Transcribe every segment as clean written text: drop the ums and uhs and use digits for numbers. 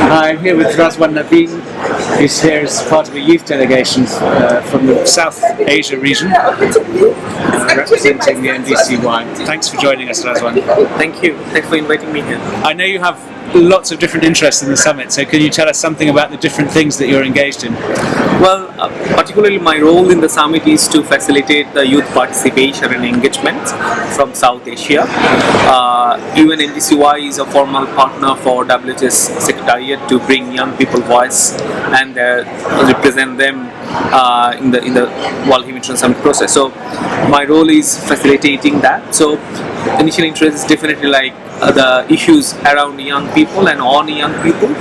Hi, I'm here with Razwan Nabin, who's here as part of a youth delegation from the South Asia region, representing the NDCY. Thanks for joining us, Razwan. Thank you. Thanks for inviting me here. I know you have lots of different interests in the summit, so can you tell us something about the different things that you're engaged in? Well, particularly my role in the summit is to facilitate the youth participation and engagement from South Asia. UNNDCY is a formal partner for WHS Secretariat to bring young people voice and represent them in the World Humanitarian Summit process. So my role is facilitating that. So initial interest is definitely like the issues around young people and on young people.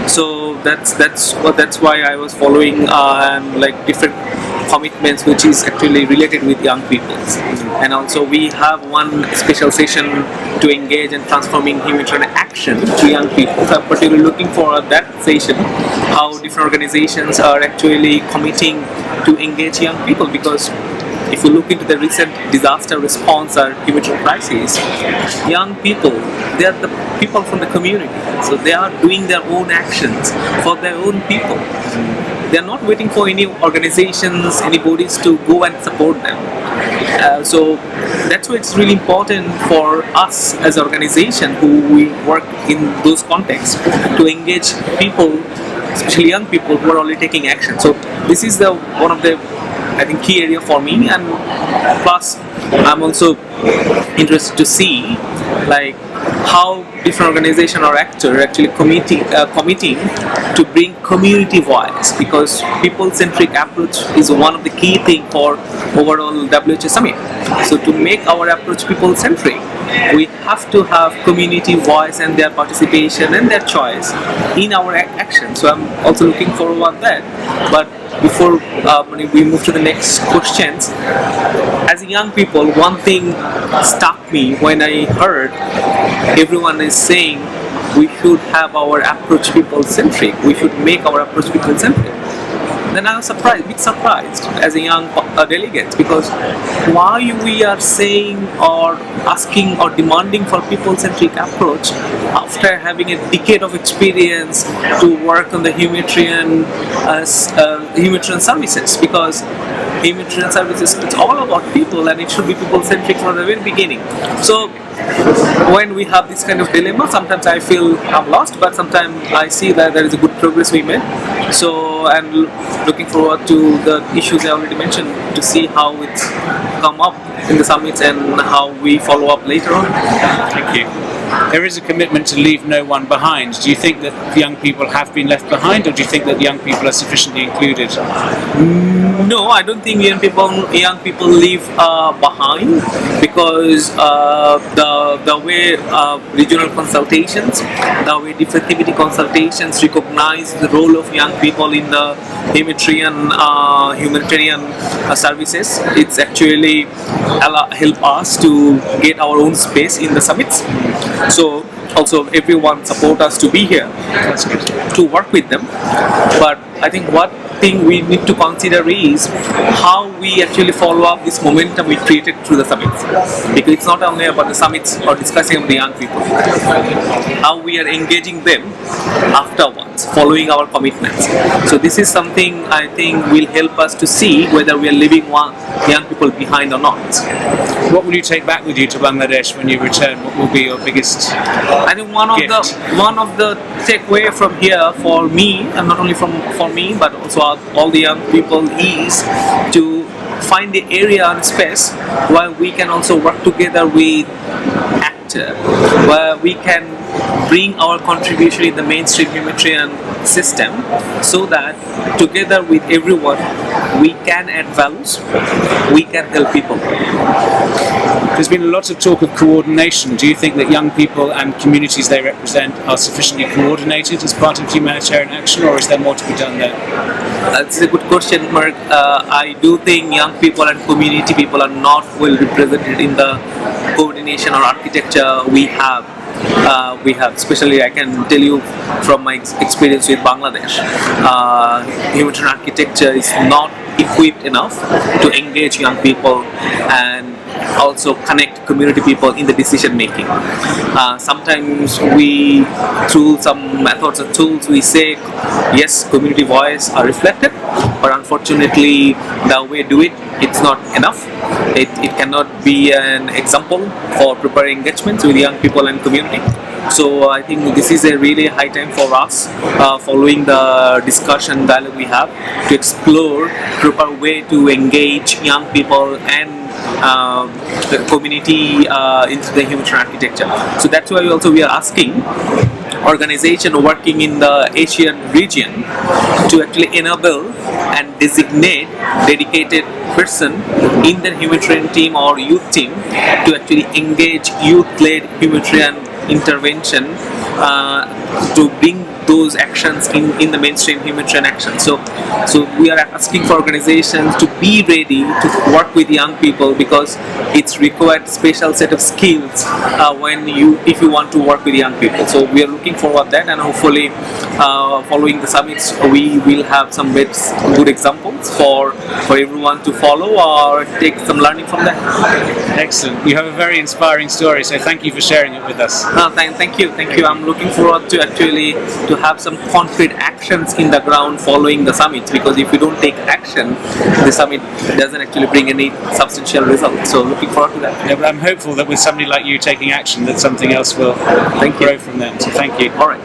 So that's why I was following like different commitments which is actually related with young people. And also we have one special session to engage in transforming humanitarian action to young people. So I'm particularly looking for that session, how different organizations are actually committing to engage young people, because if you look into the recent disaster response or humanitarian crises, young people, they are the people from the community. So they are doing their own actions for their own people. They are not waiting for any organizations, any bodies to go and support them. So that's why it's really important for us as an organization who we work in those contexts to engage people, especially young people who are already taking action. So this is one of the key area for me, and plus I'm also interested to see like how different organization or actor actually committing to bring community voice, because people-centric approach is one of the key thing for overall WHS Summit. So to make our approach people-centric, we have to have community voice and their participation and their choice in our action. So I'm also looking forward to that. But before we move to the next questions, as young people, one thing stuck me when I heard everyone is saying we should have our approach people-centric, we should make our approach people-centric. Then I was a bit surprised as a young delegate, because why we are saying or asking or demanding for people-centric approach after having a decade of experience to work on the humanitarian services, because humanitarian services, it's all about people and it should be people-centric from the very beginning. So when we have this kind of dilemma, sometimes I feel I'm lost, but sometimes I see that there is a good progress we made. So I'm looking forward to the issues I already mentioned, to see how it's come up in the summits and how we follow up later on. Thank you. There is a commitment to leave no one behind. Do you think that young people have been left behind, or do you think that young people are sufficiently included? No, I don't think young people leave behind, because the way regional consultations, the way different activity consultations recognize the role of young people in the humanitarian services, it's actually help us to get our own space in the summits. So also everyone support us to be here. That's good. To work with them. But I think what thing we need to consider is how we actually follow up this momentum we created through the summits, because it's not only about the summits or discussing with the young people, how we are engaging them afterwards, following our commitments. So this is something I think will help us to see whether we are leaving young people behind or not. What will you take back with you to Bangladesh when you return? What will be your biggest I think one of the takeaway from here for me, and not only for me but also all the young people, is to find the area and space where we can also work together with actor, where we can bring our contribution in the mainstream humanitarian system, so that together with everyone we can add values, we can help people. There's been a lot of talk of coordination. Do you think that young people and communities they represent are sufficiently coordinated as part of humanitarian action, or is there more to be done there? That's a good question, Mark. I do think young people and community people are not well represented in the coordination or architecture we have. Especially I can tell you from my experience with Bangladesh, humanitarian architecture is not equipped enough to engage young people and also connect community people in the decision making. Sometimes we, through some methods or tools, we say yes, community voice are reflected, but unfortunately the way we do it, it's not enough. It cannot be an example for preparing engagements with young people and community. So I think this is a really high time for us, following the discussion dialogue we have, to explore proper way to engage young people and the community into the humanitarian architecture. So that's why we are asking organization working in the Asian region to actually enable and designate dedicated person in the humanitarian team or youth team to actually engage youth-led humanitarian intervention to bring those actions in the mainstream humanitarian action. So we are asking for organizations to be ready to work with young people, because it's required special set of skills if you want to work with young people. So we are looking forward that, and hopefully following the summits we will have some good examples for everyone to follow or take some learning from that. Excellent. You have a very inspiring story, so thank you for sharing it with us. Thank you. I'm looking forward to actually to have some concrete actions in the ground following the summit, because if you don't take action, the summit doesn't actually bring any substantial results. So looking forward to that. Yeah, but I'm hopeful that with somebody like you taking action, that something else will grow from that. So thank you. All right.